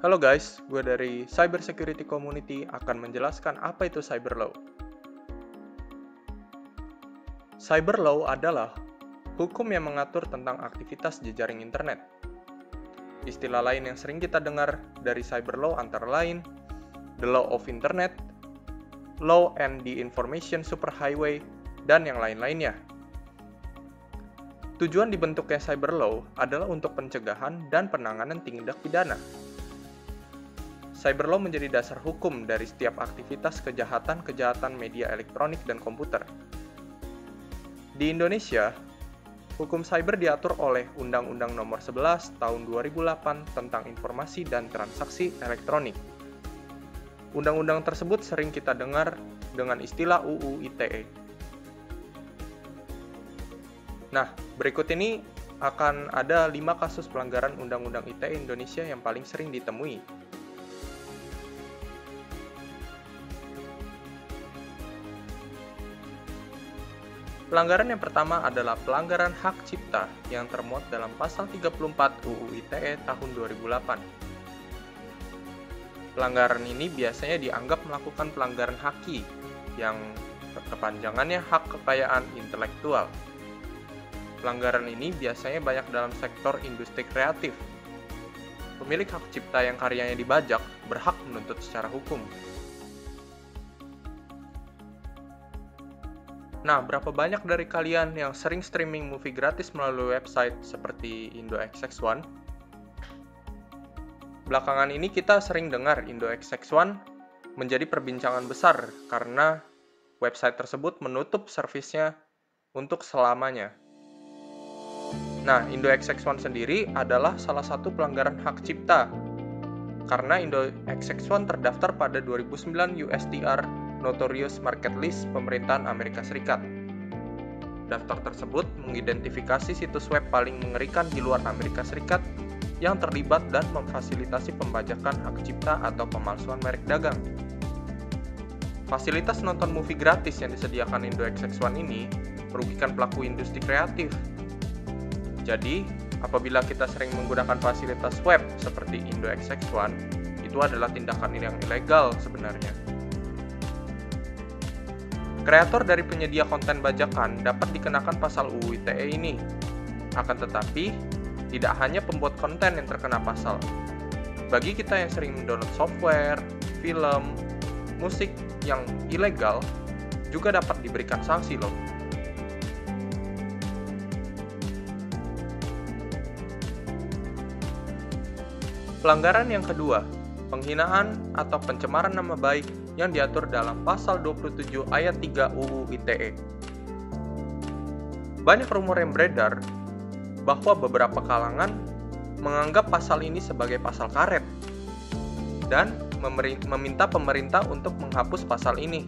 Halo guys, gue dari Cyber Security Community akan menjelaskan apa itu Cyber Law. Cyber Law adalah hukum yang mengatur tentang aktivitas jejaring internet. Istilah lain yang sering kita dengar dari Cyber Law antara lain the Law of Internet, Law and the Information Superhighway, dan yang lain-lainnya. Tujuan dibentuknya Cyber Law adalah untuk pencegahan dan penanganan tindak pidana. Cyber Law menjadi dasar hukum dari setiap aktivitas kejahatan media elektronik dan komputer. Di Indonesia, hukum cyber diatur oleh Undang-Undang Nomor 11 Tahun 2008 tentang Informasi dan Transaksi Elektronik. Undang-undang tersebut sering kita dengar dengan istilah UU ITE. Nah, berikut ini akan ada 5 kasus pelanggaran Undang-Undang ITE Indonesia yang paling sering ditemui. Pelanggaran yang pertama adalah pelanggaran hak cipta yang termuat dalam pasal 34 UU ITE tahun 2008. Pelanggaran ini biasanya dianggap melakukan pelanggaran haki yang kepanjangannya hak kekayaan intelektual. Pelanggaran ini biasanya banyak dalam sektor industri kreatif. Pemilik hak cipta yang karyanya dibajak berhak menuntut secara hukum. Nah, berapa banyak dari kalian yang sering streaming movie gratis melalui website seperti IndoXX1? Belakangan ini kita sering dengar IndoXX1 menjadi perbincangan besar karena website tersebut menutup servisnya untuk selamanya. Nah, IndoXX1 sendiri adalah salah satu pelanggaran hak cipta karena IndoXX1 terdaftar pada 2009 USTR Notorious Market List pemerintahan Amerika Serikat. Daftar tersebut mengidentifikasi situs web paling mengerikan di luar Amerika Serikat yang terlibat dan memfasilitasi pembajakan hak cipta atau pemalsuan merek dagang. Fasilitas nonton movie gratis yang disediakan IndoXX1 ini merugikan pelaku industri kreatif. Jadi, apabila kita sering menggunakan fasilitas web seperti IndoXX1, itu adalah tindakan yang ilegal sebenarnya. Kreator dari penyedia konten bajakan dapat dikenakan pasal UU ITE ini. Akan tetapi, tidak hanya pembuat konten yang terkena pasal. Bagi kita yang sering mendownload software, film, musik yang ilegal, juga dapat diberikan sanksi loh. Pelanggaran yang kedua, penghinaan atau pencemaran nama baik yang diatur dalam pasal 27 ayat 3 UU ITE. Banyak rumor yang beredar bahwa beberapa kalangan menganggap pasal ini sebagai pasal karet dan meminta pemerintah untuk menghapus pasal ini.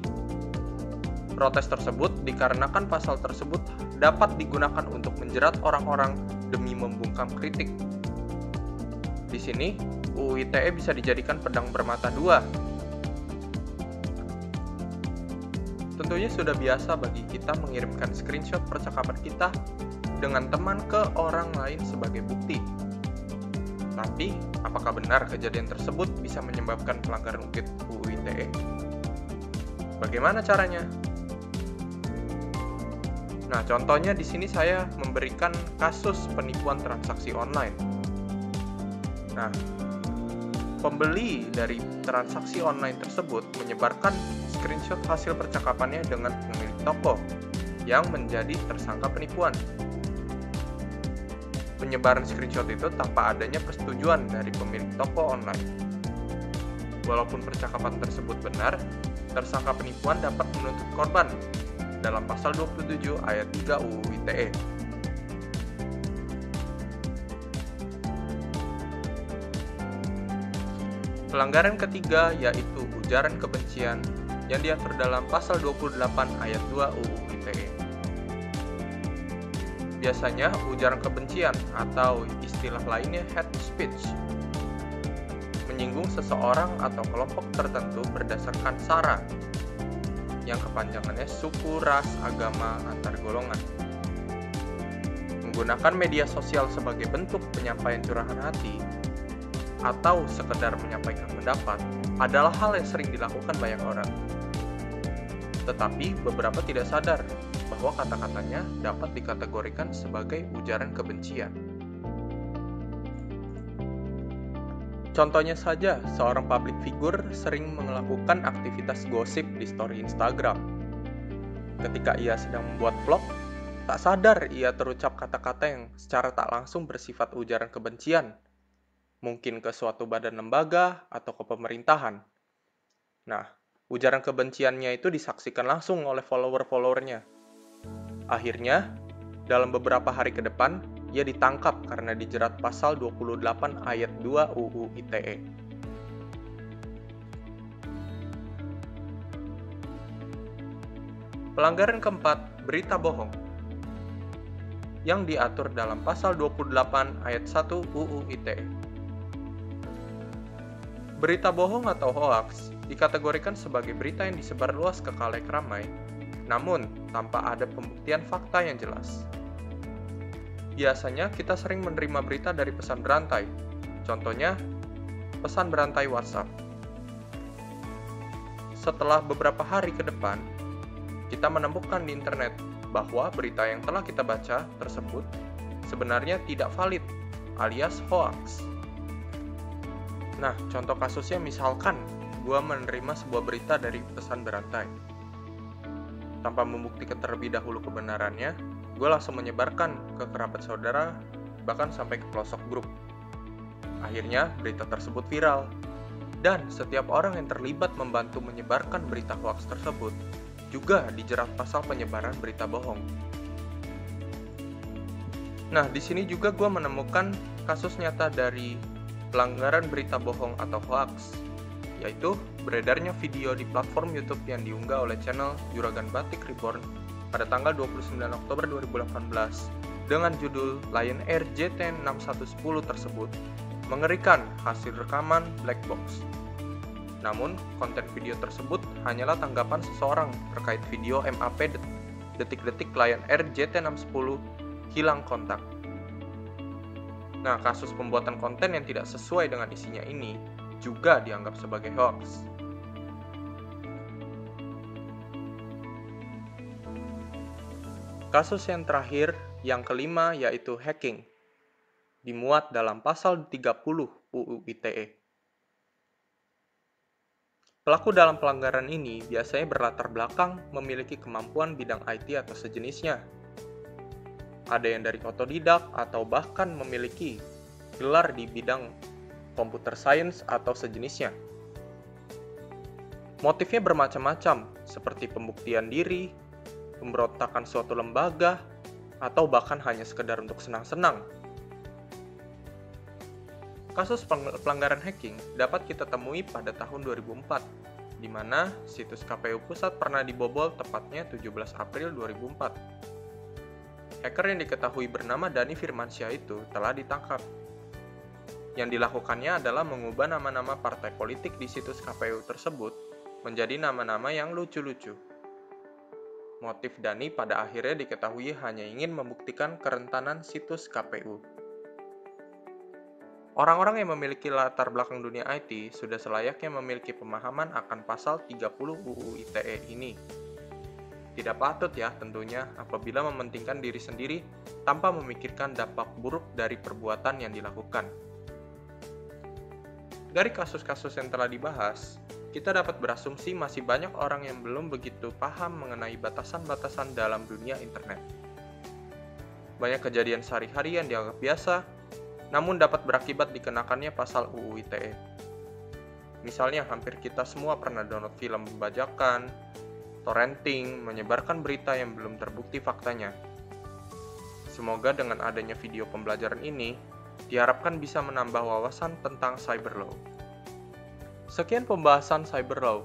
Protes tersebut dikarenakan pasal tersebut dapat digunakan untuk menjerat orang-orang demi membungkam kritik. Di sini, UU ITE bisa dijadikan pedang bermata dua. Tentunya sudah biasa bagi kita mengirimkan screenshot percakapan kita dengan teman ke orang lain sebagai bukti. Tapi, apakah benar kejadian tersebut bisa menyebabkan pelanggaran UU ITE? Bagaimana caranya? Nah, contohnya di sini saya memberikan kasus penipuan transaksi online. Nah, pembeli dari transaksi online tersebut menyebarkan screenshot hasil percakapannya dengan pemilik toko yang menjadi tersangka penipuan. Penyebaran screenshot itu tanpa adanya persetujuan dari pemilik toko online. Walaupun percakapan tersebut benar, tersangka penipuan dapat menuntut korban dalam pasal 27 ayat 3 UU ITE. Pelanggaran ketiga yaitu ujaran kebencian yang diatur dalam pasal 28 ayat 2 UU ITE. Biasanya ujaran kebencian atau istilah lainnya hate speech menyinggung seseorang atau kelompok tertentu berdasarkan SARA yang kepanjangannya suku, ras, agama, antar golongan. Menggunakan media sosial sebagai bentuk penyampaian curahan hati atau sekedar menyampaikan pendapat adalah hal yang sering dilakukan banyak orang. Tetapi beberapa tidak sadar bahwa kata-katanya dapat dikategorikan sebagai ujaran kebencian. Contohnya saja, seorang public figure sering melakukan aktivitas gosip di story Instagram. Ketika ia sedang membuat vlog, tak sadar ia terucap kata-kata yang secara tak langsung bersifat ujaran kebencian, mungkin ke suatu badan lembaga atau ke pemerintahan. Nah, ujaran kebenciannya itu disaksikan langsung oleh follower-followernya. Akhirnya, dalam beberapa hari ke depan, ia ditangkap karena dijerat pasal 28 ayat 2 UU ITE. Pelanggaran keempat, berita bohong, yang diatur dalam pasal 28 ayat 1 UU ITE. Berita bohong atau hoaks dikategorikan sebagai berita yang disebarluas ke khalayak ramai, namun tanpa ada pembuktian fakta yang jelas. Biasanya kita sering menerima berita dari pesan berantai, contohnya pesan berantai WhatsApp. Setelah beberapa hari ke depan, kita menemukan di internet bahwa berita yang telah kita baca tersebut sebenarnya tidak valid, alias hoaks. Nah, contoh kasusnya misalkan gue menerima sebuah berita dari pesan berantai. Tanpa membuktikan terlebih dahulu kebenarannya, gue langsung menyebarkan ke kerabat saudara, bahkan sampai ke pelosok grup. Akhirnya, berita tersebut viral. Dan setiap orang yang terlibat membantu menyebarkan berita hoaks tersebut juga dijerat pasal penyebaran berita bohong. Nah, di sini juga gue menemukan kasus nyata dari pelanggaran berita bohong atau hoaks, yaitu beredarnya video di platform YouTube yang diunggah oleh channel Juragan Batik Reborn pada tanggal 29 Oktober 2018 dengan judul Lion Air JT6110 tersebut mengerikan hasil rekaman black box. Namun, konten video tersebut hanyalah tanggapan seseorang terkait video MAP detik-detik Lion Air JT610 hilang kontak. Nah, kasus pembuatan konten yang tidak sesuai dengan isinya ini juga dianggap sebagai hoax. Kasus yang terakhir, yang kelima, yaitu hacking, dimuat dalam pasal 30 UU ITE. Pelaku dalam pelanggaran ini biasanya berlatar belakang memiliki kemampuan bidang IT atau sejenisnya. Ada yang dari otodidak atau bahkan memiliki gelar di bidang computer science atau sejenisnya. Motifnya bermacam-macam, seperti pembuktian diri, pemberontakan suatu lembaga, atau bahkan hanya sekedar untuk senang-senang. Kasus pelanggaran hacking dapat kita temui pada tahun 2004, di mana situs KPU Pusat pernah dibobol tepatnya 17 April 2004. Hacker yang diketahui bernama Dhani Firmansyah itu telah ditangkap. Yang dilakukannya adalah mengubah nama-nama partai politik di situs KPU tersebut menjadi nama-nama yang lucu-lucu. Motif Dhani pada akhirnya diketahui hanya ingin membuktikan kerentanan situs KPU. Orang-orang yang memiliki latar belakang dunia IT sudah selayaknya memiliki pemahaman akan pasal 30 UU ITE ini. Tidak patut ya tentunya apabila mementingkan diri sendiri tanpa memikirkan dampak buruk dari perbuatan yang dilakukan. Dari kasus-kasus yang telah dibahas, kita dapat berasumsi masih banyak orang yang belum begitu paham mengenai batasan-batasan dalam dunia internet. Banyak kejadian sehari-hari yang dianggap biasa, namun dapat berakibat dikenakannya pasal UU ITE. Misalnya, hampir kita semua pernah download film pembajakan, torrenting, menyebarkan berita yang belum terbukti faktanya. Semoga dengan adanya video pembelajaran ini, diharapkan bisa menambah wawasan tentang cyber law. Sekian pembahasan cyber law.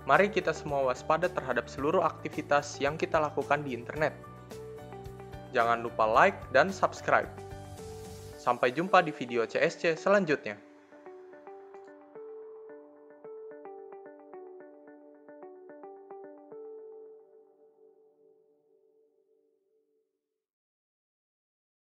Mari kita semua waspada terhadap seluruh aktivitas yang kita lakukan di internet. Jangan lupa like dan subscribe. Sampai jumpa di video CSC selanjutnya.